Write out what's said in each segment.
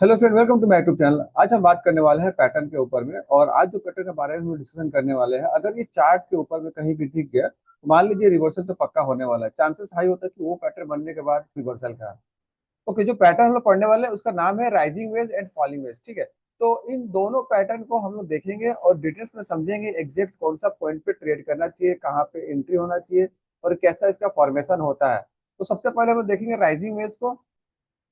Hello friend, welcome to my YouTube channel. आज हम बात करने वाले हैं पैटर्न के ऊपर में। और आज जो पैटर्न के बारे में हम डिस्कशन करने वाले हैं, अगर ये चार्ट के ऊपर में कहीं भी दिख गया तो मान लीजिए रिवर्सल तो पक्का होने वाला है। चांसेस हाई होता है कि वो पैटर्न बनने के बाद रिवर्सल का। ओके, जो पैटर्न हम लोग पढ़ने वाले हैं उसका नाम है rising veg and falling veg. ठीक है, तो इन दोनों पैटर्न को हम लोग देखेंगे और डिटेल्स में समझेंगे एग्जैक्ट कौन सा पॉइंट पे ट्रेड करना चाहिए, कहाँ पे एंट्री होना चाहिए और कैसा इसका फॉर्मेशन होता है। तो सबसे पहले हम लोग देखेंगे राइजिंग वेज को।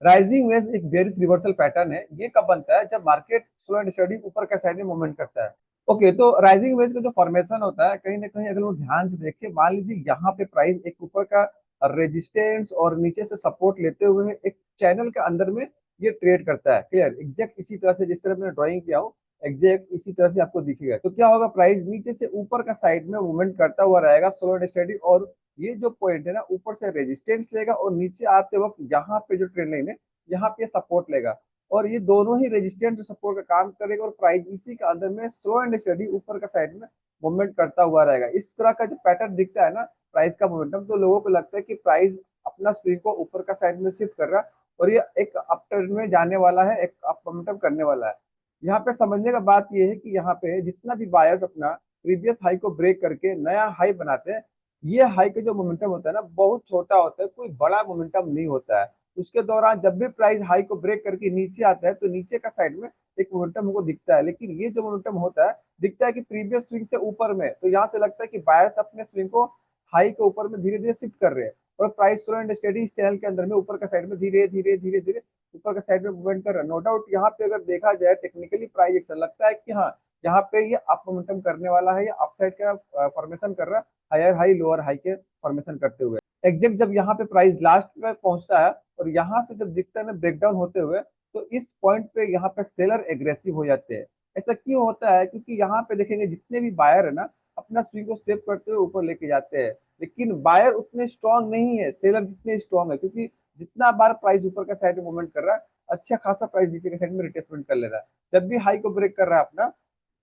राइजिंग वेज एक बेरिश रिवर्सल पैटर्न है। ये कब बनता है? जब मार्केट स्लो एंड स्टडी ऊपर का साइड में मूवमेंट करता है। ओके, तो राइजिंग वेज का जो फॉर्मेशन होता है, कहीं ना कहीं अगर लोग ध्यान से देखें, मान लीजिए यहाँ पे प्राइस एक ऊपर का रेजिस्टेंस और नीचे से सपोर्ट लेते हुए एक चैनल के अंदर में ये ट्रेड करता है। क्लियर? एग्जैक्ट इसी तरह से जिस तरह मैंने ड्राइंग किया हो, एग्जैक्ट इसी तरह से आपको दिखेगा। तो क्या होगा, प्राइस नीचे से ऊपर का साइड में मूवमेंट करता हुआ रहेगा स्लो एंड स्टडी। और ये जो पॉइंट है ना, ऊपर से रेजिस्टेंस लेगा और नीचे आते वक्त यहाँ पे जो ट्रेंड लाइन है, यहाँ पे सपोर्ट लेगा। और ये दोनों ही रेजिस्टेंस जो सपोर्ट का काम करेगा और प्राइस इसी के अंदर में स्लो एंड स्टडी ऊपर का साइड में मूवमेंट करता हुआ रहेगा। इस तरह का जो पैटर्न दिखता है ना प्राइस का मोमेंटम, तो लोगों को लगता है कि प्राइस अपना स्विंग को ऊपर का साइड में शिफ्ट कर रहा है और ये एक अप ट्रेंड में जाने वाला है, एक अप मोमेंटम करने वाला है। यहाँ पे समझने का बात ये है कि यहाँ पे जितना भी बायर्स अपना प्रीवियस हाई को ब्रेक करके नया हाई बनाते हैं, ये हाई का जो मोमेंटम होता है ना बहुत छोटा होता है, कोई बड़ा मोमेंटम नहीं होता है। उसके दौरान जब भी प्राइस हाई को ब्रेक करके नीचे आता है तो नीचे का साइड में एक मोमेंटम हमको दिखता है। लेकिन ये जो मोमेंटम होता है, दिखता है कि प्रीवियस स्विंग से ऊपर में, तो यहाँ से लगता है कि बायर्स अपने स्विंग को हाई के ऊपर में धीरे धीरे शिफ्ट कर रहे हैं और प्राइस स्लो एंड स्टेडी इस चैनल के अंदर में ऊपर का साइड में धीरे धीरे धीरे धीरे ऊपर का साइड में मूवमेंट कर रहा है। नो डाउट यहाँ पे अगर देखा जाए टेक्निकली प्राइस एक्शन लगता है कि हाँ, यहाँ पे ये अप मोमेंटम करने वाला है, ये अप साइड का फॉर्मेशन कर रहा है, हायर हाई लोअर हाई के फॉर्मेशन करते हुए। एग्जैक्ट जब यहाँ पे प्राइस लास्ट में पहुंचता है और यहाँ से जब दिखता है ना ब्रेकडाउन होते हुए, तो इस पॉइंट पे यहाँ पे सेलर एग्रेसिव हो जाते हैं। ऐसा क्यों होता है? क्योंकि यहाँ पे देखेंगे जितने भी बायर है ना, अपना स्विंग को सेव करते हुए ऊपर लेके जाते हैं। लेकिन बायर उतने स्ट्रांग नहीं है, सेलर जितने स्ट्रांग है, क्योंकि जितना बार प्राइस ऊपर का साइड में मूवमेंट कर रहा है, अच्छा खासा प्राइस नीचे के साइड में रिटेस्टमेंट कर ले रहा है। जब भी हाई को ब्रेक कर रहा है अपना,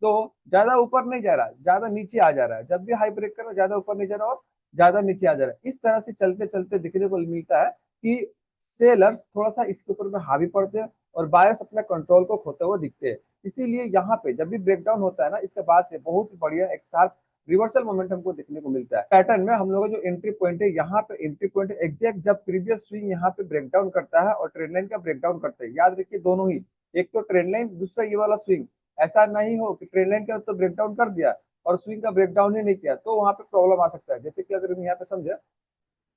तो ज्यादा ऊपर नहीं जा रहा, ज्यादा नीचे आ जा रहा है। जब भी हाई ब्रेक कर रहा है, ज्यादा ऊपर नहीं जा रहा और ज्यादा नीचे आ जा रहा है। इस तरह से चलते चलते देखने को मिलता है कि सेलर्स थोड़ा सा इसके ऊपर में हावी पड़ते हैं और बायर्स अपना कंट्रोल को खोते हुए दिखते हैं। इसीलिए यहाँ पे जब भी ब्रेकडाउन होता है ना, इसके बाद से बहुत ही बढ़िया एक शार्प रिवर्सल मोमेंटम को देखने को मिलता है। पैटर्न में हम लोग जो एंट्री पॉइंट है, यहाँ पे एंट्री पॉइंट एग्जैक्ट जब प्रीवियस स्विंग यहाँ पे ब्रेकडाउन करता है और ट्रेंड लाइन का ब्रेकडाउन करता है। याद रखिए दोनों ही, एक तो ट्रेंड लाइन, दूसरा ये वाला स्विंग। ऐसा नहीं हो कि ट्रेंड लाइन का तो ब्रेकडाउन कर दिया और स्विंग का ब्रेकडाउन ही नहीं किया, तो वहां पे प्रॉब्लम आ सकता है। जैसे कि अगर हम यहाँ पे समझे,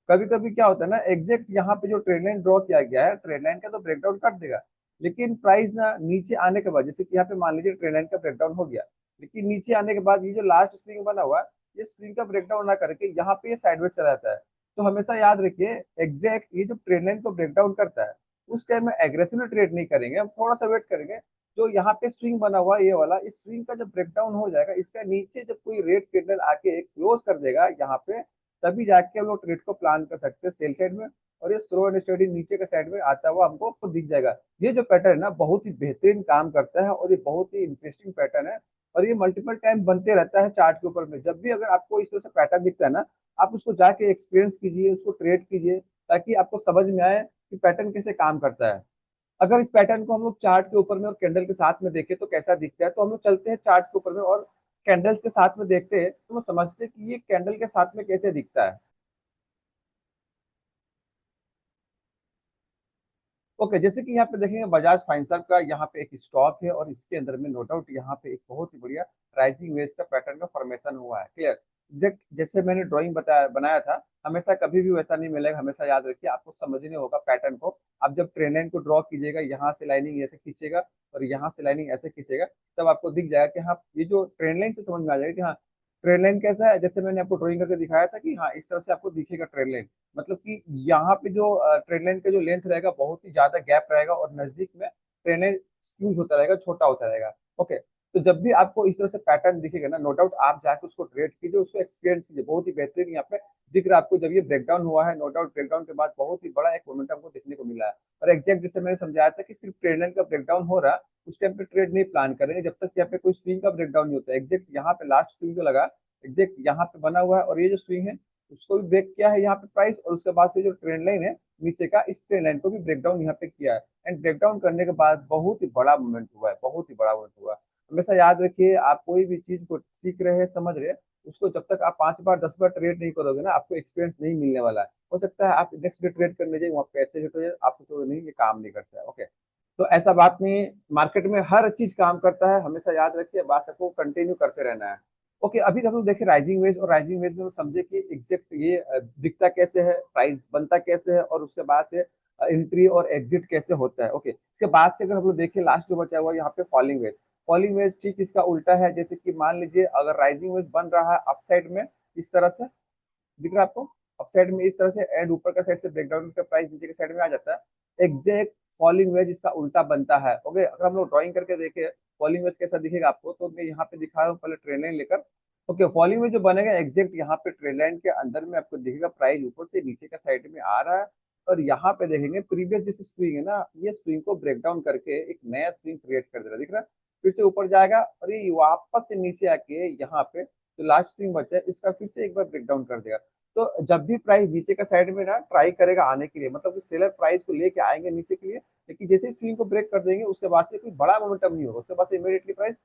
कभी कभी क्या होता है ना, एग्जैक्ट यहाँ पे जो ट्रेंड लाइन ड्रॉ किया गया है, ट्रेंड लाइन का तो ब्रेकडाउन कर देगा, लेकिन प्राइस ना नीचे आने के बाद, जैसे कि यहाँ पे मान लीजिए ट्रेंड लाइन का ब्रेकडाउन हो गया, लेकिन नीचे आने के बाद ये जो लास्ट स्विंग बना हुआ है, ये स्विंग का ब्रेकडाउन ना करके यहाँ पे ये साइडवेज चला जाता है। तो हमेशा याद रखिए, एग्जैक्ट ये जो ट्रेंड लाइन को ब्रेकडाउन करता है, उस टाइम में एग्रेसिवली ट्रेड नहीं करेंगे, हम थोड़ा सा वेट करेंगे। जो यहाँ पे स्विंग बना हुआ है ये वाला, इस स्विंग का जब ब्रेकडाउन हो जाएगा, इसका नीचे जब कोई रेड कैंडल आके क्लोज कर देगा यहाँ पे, तभी जाके हम लोग ट्रेड को प्लान कर सकते हैं सेल साइड में। और ये स्लो एंड स्टडी नीचे के साइड में आता हुआ हमको दिख जाएगा। ये जो पैटर्न है ना बहुत ही बेहतरीन काम करता है और ये बहुत ही इंटरेस्टिंग पैटर्न है। और ये मल्टीपल टाइम बनते रहता है चार्ट के ऊपर में। जब भी अगर आपको इस तरह से पैटर्न दिखता है ना, आप उसको जाके एक्सपीरियंस कीजिए, उसको ट्रेड कीजिए, ताकि आपको समझ में आए कि पैटर्न कैसे काम करता है। अगर इस पैटर्न को हम लोग चार्ट के ऊपर में और कैंडल के साथ में देखें तो कैसा दिखता है, तो हम लोग चलते हैं चार्ट के ऊपर में और कैंडल्स के साथ में देखते हैं, तो हम समझते हैं कि ये कैंडल के साथ में कैसे दिखता है। ओके, जैसे कि यहाँ पे देखेंगे बजाज फाइनेंसर का यहाँ पे एक स्टॉक है और इसके अंदर में नो डाउट यहाँ पे एक बहुत ही बढ़िया राइजिंग वेज का पैटर्न का फॉर्मेशन हुआ है। क्लियर? एग्जैक्ट जैसे मैंने ड्राइंग बताया बनाया था, हमेशा कभी भी वैसा नहीं मिलेगा। हमेशा याद रखिए, आपको समझने होगा पैटर्न को। आप जब ट्रेन लाइन को ड्रॉ कीजिएगा, यहाँ से लाइनिंग ऐसे खींचेगा और यहाँ से लाइनिंग ऐसे खींचेगा, तब आपको दिख जाएगा कि हाँ, ये जो ट्रेन लाइन से समझ में आ जाएगा कि हाँ ट्रेन लाइन कैसा है। जैसे मैंने आपको ड्राइंग करके दिखाया था कि हाँ इस तरह से आपको दिखेगा ट्रेन लाइन। मतलब कि यहाँ पे जो ट्रेन लाइन का जो लेंथ रहेगा बहुत ही ज्यादा गैप रहेगा और नजदीक में ट्रेन लाइन स्क्यूज होता रहेगा, छोटा होता रहेगा। ओके, तो जब भी आपको इस तरह से पैटर्न दिखेगा ना, नो डाउट आप जाके उसको ट्रेड कीजिए, उसको एक्सपीरियंस कीजिए। बहुत ही बेहतरीन यहाँ पे दिख रहा है आपको। जब ये ब्रेकडाउन हुआ है, नो डाउट ब्रेकडाउन के बाद बहुत ही बड़ा एक मोमेंटम को देखने को मिला है। और एग्जैक्ट जैसे मैंने समझाया था कि सिर्फ ट्रेन लाइन का ब्रेकडाउन हो रहा है, उस टाइम पे ट्रेड नहीं प्लान करेंगे जब तक यहाँ पे कोई स्विंग का ब्रेकडाउन नहीं होता है। एग्जैक्ट यहाँ पे लास्ट स्विंग जो लगा, एग्जैक्ट यहाँ पे बना हुआ है और ये जो स्विंग है, उसको भी ब्रेक किया है यहाँ पे प्राइस, और उसके बाद से जो ट्रेंड लाइन है नीचे का, इस ट्रेंड लाइन को भी ब्रेक डाउन यहाँ पे किया है। एंड ब्रेक डाउन करने के बाद बहुत ही बड़ा मूवमेंट हुआ है, बहुत ही बड़ा मूवमेंट हुआ है। हमेशा याद रखिए, आप कोई भी चीज को सीख रहे हैं, समझ रहे हैं, उसको जब तक आप 5 बार 10 बार ट्रेड नहीं करोगे ना, आपको एक्सपीरियंस नहीं मिलने वाला है। हो सकता है आप नेक्स्ट डे ट्रेड करने जाए, वहाँ पैसे हिट हो जाए, आप सोचोगे नहीं ये काम नहीं करता है। ओके, तो ऐसा बात नहीं, मार्केट में हर चीज काम करता है, हमेशा याद रखिए, बात को कंटिन्यू करते रहना है। ओके, अभी हम लोग देखे राइजिंग वेज, और राइजिंग वेज में समझे कि एग्जैक्ट ये दिखता कैसे है, प्राइस बनता कैसे है, और उसके बाद से एंट्री और एग्जिट कैसे होता है। ओके, इसके बाद से अगर हम लोग देखें, लास्ट जो बचा हुआ है यहाँ पे फॉलिंग वेज। फॉलिंग वेज ठीक इसका उल्टा है, जैसे कि मान लीजिए अगर राइजिंग वेज बन रहा है अपसाइड में, इस तरह से दिख रहा है आपको, अपसाइड में इस तरह से, एंड ऊपर का साइड से ब्रेकडाउन का प्राइस नीचे के साइड में आ जाता है, एग्जैक्ट फॉलिंग वेज इसका उल्टा बनता है। ओके, अगर हम लोग ड्राइंग करके देखें फॉलिंग वेज कैसा दिखेगा आपको, तो मैं यहाँ पे दिखा रहा हूँ पहले ट्रेंड लाइन लेकर। ओके, फॉलिंग वेज जो बनेगा एग्जैक्ट यहाँ पे ट्रेंड लाइन के अंदर में आपको दिखेगा, प्राइस ऊपर से नीचे का साइड में आ रहा है, और यहाँ पे देखेंगे प्रीवियस जैसे स्विंग है ना, ये स्विंग को ब्रेक डाउन करके एक नया स्विंग क्रिएट कर दे रहा है, दिख रहा है, फिर से ऊपर जाएगा, और ये वापस से नीचे आके यहाँ पे जो लास्ट स्विंग बचा है इसका फिर से एक बार ब्रेक डाउन कर देगा। तो जब भी प्राइस नीचे का साइड में ना ट्राई करेगा आने के लिए, मतलब कि सेलर प्राइस को लेके आएंगे नीचे के लिए, लेकिन जैसे ही स्विंग को ब्रेक कर देंगे उसके बाद से कोई बड़ा मोमेंटम नहीं होगा, उसके बाद से इमीडिएटली प्राइस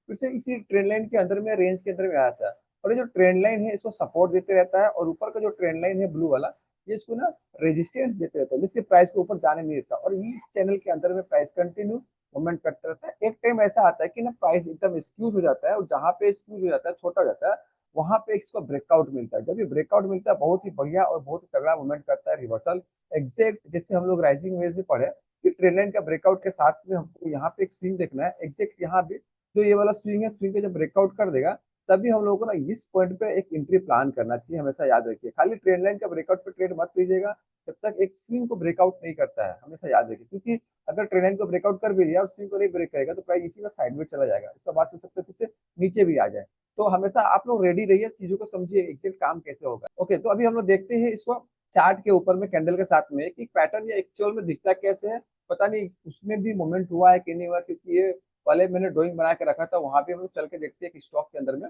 फिर से इसी ट्रेंड लाइन के अंदर में, रेंज के अंदर में आ जाता है। और ये जो ट्रेंड लाइन है इसको सपोर्ट देते रहता है, और ऊपर का जो ट्रेंड लाइन है ब्लू वाला, ये इसको ना रेजिस्टेंस देते रहता है, जिससे प्राइस को ऊपर जाने नहीं देता, और इस चैनल के अंदर में प्राइस कंटिन्यू मूवमेंट करता रहता है। एक टाइम ऐसा आता है कि ना प्राइस एकदम स्क्यूज हो जाता है, और जहां पे स्क्यूज हो जाता है, छोटा हो जाता है, वहां पे इसको ब्रेकआउट मिलता है। जब ये ब्रेकआउट मिलता है बहुत ही बढ़िया और बहुत ही तगड़ा मूवमेंट करता है रिवर्सल, एग्जैक्ट जैसे हम लोग राइजिंग वेज में पढ़े कि ट्रेंड लाइन का ब्रेकआउट के साथ में हमको यहाँ पे एक स्विंग देखना है, एग्जैक्ट यहाँ भी जो ये वाला स्विंग है, स्विंग को जब ब्रेकआउट कर देगा, तभी हम लोगों को ना इस पॉइंट पे एक एंट्री प्लान करना चाहिए। हमेशा याद रखिए, खाली ट्रेंड लाइन का ब्रेकआउट पे ट्रेड मत लीजिएगा जब तक एक स्विंग को ब्रेकआउट नहीं करता है, हमेशा याद रखिए, क्योंकि अगर ट्रेंड लाइन को ब्रेकआउट कर भी लिया और स्विंग को नहीं ब्रेक करेगा तो प्राइस इसी में साइडवेज चला जाएगा, इसका बात हो सकता है फिर से नीचे भी आ जाए। तो हमेशा आप लोग रेडी रहिए, चीजों को समझिए एग्जैक्ट काम कैसे होगा। ओके, तो अभी हम लोग देखते हैं इसको चार्ट के ऊपर में कैंडल के साथ में कि पैटर्न ये एक्चुअल में दिखता कैसे है। पता नहीं उसमें भी मोमेंट हुआ है कि नहीं हुआ, क्योंकि ये पहले मैंने ड्राइंग बना के रखा था, वहां भी हम लोग चल के देखते हैं कि स्टॉक के अंदर में।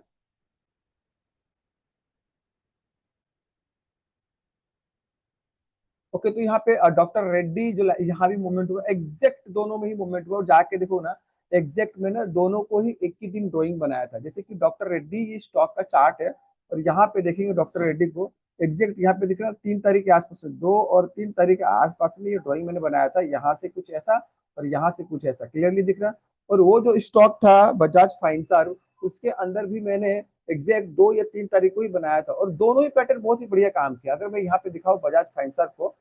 ओके, तो यहाँ पे डॉक्टर रेड्डी जो यहाँ भी मूवमेंट हुआ, एग्जैक्ट दोनों में ही मूवमेंट हुआ, और जाके देखो ना एग्जैक्ट में ना दोनों को ही एक ही दिन ड्राइंग बनाया था। जैसे कि डॉक्टर रेड्डी ये स्टॉक का चार्ट है, और यहाँ पे देखेंगे डॉक्टर रेड्डी को एग्जैक्ट यहाँ पे दिख रहा है 3 तारीख के आसपास में, 2 और 3 तारीख के आसपास में ये ड्राइंग मैंने बनाया था, यहाँ से कुछ ऐसा और यहाँ से कुछ ऐसा क्लियरली दिख रहा है। और वो जो स्टॉक था बजाज फाइनेंसर, उसके अंदर भी मैंने एग्जैक्ट 2 या 3 तारीख को ही बनाया था, और दोनों ही पैटर्न बहुत ही बढ़िया काम किया। अगर मैं यहाँ पे दिखाऊं बजाज फाइनेंसर को,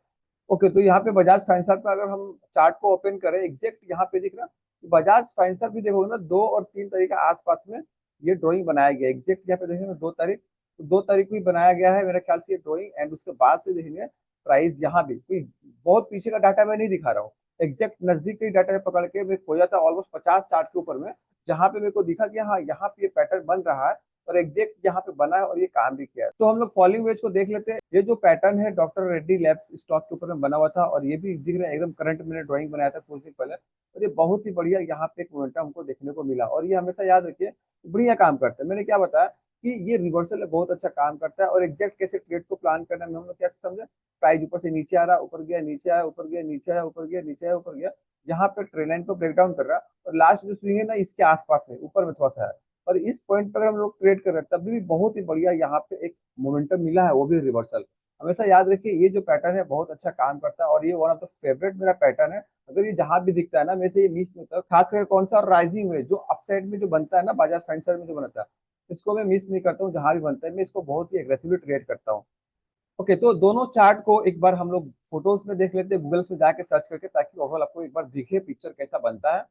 ओके, तो यहाँ पे बजाज फाइनेंसर पे अगर हम चार्ट को ओपन करें, एग्जैक्ट यहाँ पे दिख रहा है बजाज फाइनेंसर भी देखोगे ना 2 और 3 तारीख के आसपास में ये ड्राइंग बनाया गया, एग्जैक्ट यहाँ पे देखेंगे 2 तारीख, तो 2 तारीख को ही बनाया गया है मेरे ख्याल से ये ड्राइंग। एंड उसके बाद से देखेंगे प्राइस यहाँ भी कोई बहुत पीछे का डाटा मैं नहीं दिखा रहा हूँ, एग्जैक्ट नजदीक के डाटा पकड़ के मैं खो जाता ऑलमोस्ट 50 चार्ट के ऊपर में, जहां पे मेरे को दिखा कि हाँ यहाँ पे ये पैटर्न बन रहा है, और एग्जैक्ट यहाँ पे बना है और ये काम भी किया है। तो हम लोग फॉलिंग वेज को देख लेते हैं। ये जो पैटर्न है डॉक्टर रेड्डी लैब्स स्टॉक के ऊपर में बना हुआ था, और ये भी दिख रहा है एकदम करंट, मैंने ड्राइंग बनाया था कुछ दिन पहले, और ये बहुत ही बढ़िया यहाँ पे एक मोमेंटम हमको देखने को मिला। और ये हमेशा याद रखिए बढ़िया काम करता है। मैंने क्या बताया कि ये रिवर्सल बहुत अच्छा काम करता है, और एग्जैक्ट कैसे ट्रेड को प्लान करना है हम लोग कैसे समझे, प्राइस ऊपर से नीचे आ रहा, ऊपर गया नीचे आया, ऊपर गया नीचे आया, ऊपर गया नीचे आया, ऊपर गया, यहाँ पे ट्रेड लाइन को ब्रेक डाउन कर रहा है, और लास्ट जो स्विंग है ना इसके आसपास में ऊपर में थोड़ा सा है, और इस पॉइंट पर अगर हम लोग ट्रेड कर रहे हैं तब भी बहुत ही बढ़िया यहाँ पे एक मोमेंटम मिला है, वो भी रिवर्सल। हमेशा याद रखिए ये जो पैटर्न है बहुत अच्छा काम करता है, और ये वन ऑफ द फेवरेट मेरा पैटर्न है। अगर ये जहां भी दिखता है ना मेरे से ये मिस नहीं होता, खास करके कौन सा राइजिंग में जो अपसाइड में जो बनता है ना बजाज फाइनेंसर में जो बनता है, इसको मैं मिस नहीं करता हूँ, जहां भी बनता है मैं इसको बहुत ही एग्रेसिवली ट्रेड करता हूँ। ओके, तो दोनों चार्ट को एक बार हम लोग फोटोज में देख लेते हैं गूगल में जाके सर्च करके, ताकि ओवरऑल आपको एक बार दिखे पिक्चर कैसा बनता है।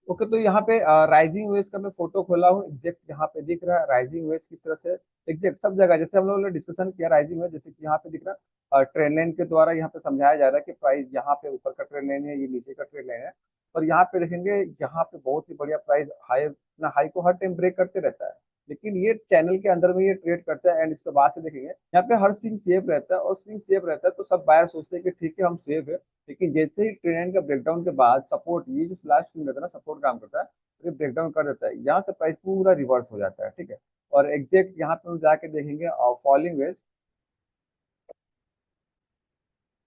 ओके, तो यहाँ पे राइजिंग वेव्स का मैं फोटो खोला हूँ, एग्जैक्ट यहाँ पे दिख रहा है राइजिंग वेव्स किस तरह से, एग्जैक्ट सब जगह जैसे हम लोगों ने डिस्कशन किया राइजिंग वेव, जैसे कि यहाँ पे दिख रहा है ट्रेंड लाइन के द्वारा यहाँ पे समझाया जा रहा है कि प्राइस यहाँ पे ऊपर का ट्रेंड लाइन है, ये नीचे का ट्रेंड लाइन है, और यहाँ पे देखेंगे यहाँ पे बहुत ही बढ़िया प्राइस हाई ना, हाई को हर टाइम ब्रेक करते रहता है, लेकिन ये चैनल के अंदर में ये ट्रेड करता है। एंड इसके बाद से देखेंगे यहाँ पे हर स्विंग सेफ रहता है, और स्विंग सेफ रहता है तो सब बायर सोचते हैं कि ठीक है हम सेफ है, लेकिन जैसे ही ट्रेंड का ब्रेकडाउन के बाद सपोर्ट, ये जो लास्ट स्विंग रहता है ना सपोर्ट काम करता है, ये ब्रेक डाउन कर देता है, यहाँ से प्राइस पूरा रिवर्स हो जाता है, ठीक है। और एग्जैक्ट यहाँ पे हम जाके देखेंगे फॉलिंग वेज।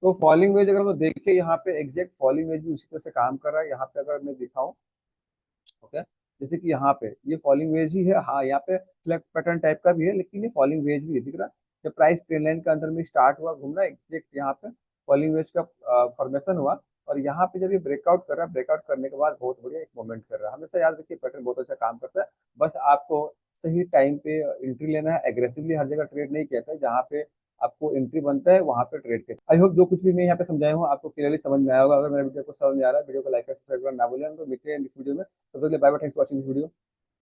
तो फॉलिंग वेज अगर हम देखें यहाँ पे एग्जैक्ट फॉलिंग वेज भी उसी तरह से काम कर रहा है। यहाँ पे अगर मैं दिखाऊं, ओके, जैसे कि यहाँ पे ये फॉलिंग वेज ही है, हाँ यहाँ पे फ्लैग पैटर्न टाइप का भी है, लेकिन ये फॉलिंग वेज भी है, दिख रहा है। जब प्राइस ट्रेंड लाइन के अंदर में स्टार्ट हुआ घूमना, एग्जैक्ट यहाँ पे फॉलिंग वेज का फॉर्मेशन हुआ। और यहाँ पे जब ये ब्रेकआउट कर रहा है, ब्रेकआउट करने के बाद बहुत बढ़िया एक मोमेंट कर रहा है। हमेशा याद रखिए पैटर्न बहुत अच्छा काम करता है। बस आपको सही टाइम पे एंट्री लेना है, एग्रेसिवली हर जगह ट्रेड नहीं किया है। जहाँ पे आपको एंट्री बनता है वहां पे ट्रेड के। आई होप जो कुछ भी मैं यहाँ पे समझाया हूँ आपको क्लियरली समझ में आया होगा। अगर मेरा वीडियो को समझ में आ रहा है, वीडियो को लाइक कर सब्सक्राइब करना ना भूलें। तो मिलते हैं नेक्स्ट वीडियो में, तब तक के लिए bye bye, thanks for watching this video.